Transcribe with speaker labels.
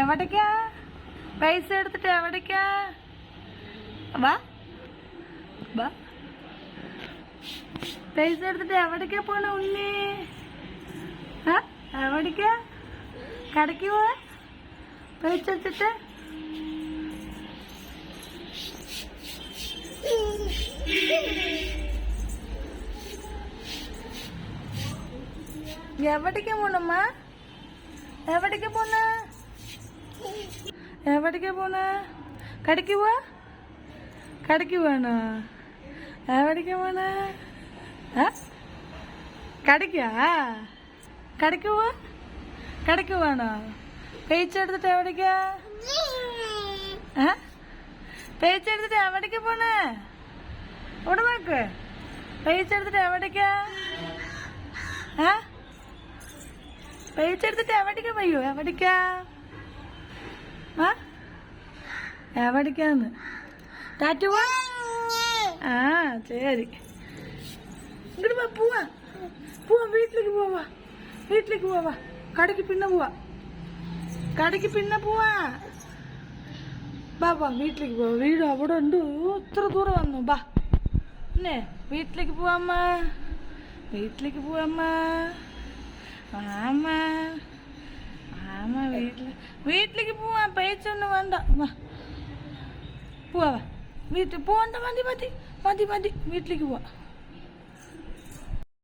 Speaker 1: എവിടേക്കാ? പൈസ എടുത്തിട്ട് എവിടേക്കാ? വാ വാ. പൈസ എടുത്തിട്ട് എവിടേക്കാ പോണ ഉണ്ണി? എവിടേക്കാ? കടയ്ക്ക് പോവാ പൈസ എടുത്തിട്ട്? എവിടേക്കാ പോണമ്മ? എവിടേക്കാ പോണ? എവിടേക്കാ പോണ? കടയ്ക്ക് പോവാ? കടയ്ക്ക് പോവാണോ? എവിടേക്കാ പോണ? കടയ്ക്കാ? കടയ്ക്ക് പോവാ? കടയ്ക്ക് പോവാണോ? പൈസ എടുത്തിട്ട് എവിടേക്കാ? പൈസ എടുത്തിട്ട് എവിടേക്കാ പോണേ? ഇവിടെ നോക്ക്. പൈസ എടുത്തിട്ട് എവിടേക്കാ? പൈസ എടുത്തിട്ട് എവിടേക്കാ പോയോ? എവിടേക്കാ? എവിടേക്കാന്ന്? ടാറ്റു പോവാ? ശരി. ഇങ്ങോട്ട് പോവാ. പോവാ, വീട്ടിലേക്ക് പോവാ. വീട്ടിലേക്ക് പോവാ. കടയ്ക്ക് പിന്നെ പോവാ. കടയ്ക്ക് പിന്നെ പോവാ. ബാ വീട്ടിലേക്ക് പോവാ. വീട് അവിടെ ഉണ്ട്. ഇത്ര ദൂരം വന്നു. ബാ പിന്നെ വീട്ടിലേക്ക് പോവാമ്മ. വീട്ടിലേക്ക് പോവാമ്മ. മാമ മാമ വീട്ടിലേക്ക് പോവാ. പൈസ ഒന്നും വേണ്ട. പോവാ. വീട്ടിൽ പോവണ്ട. മതി മതി മതി മതി. വീട്ടിലേക്ക് പോവാ.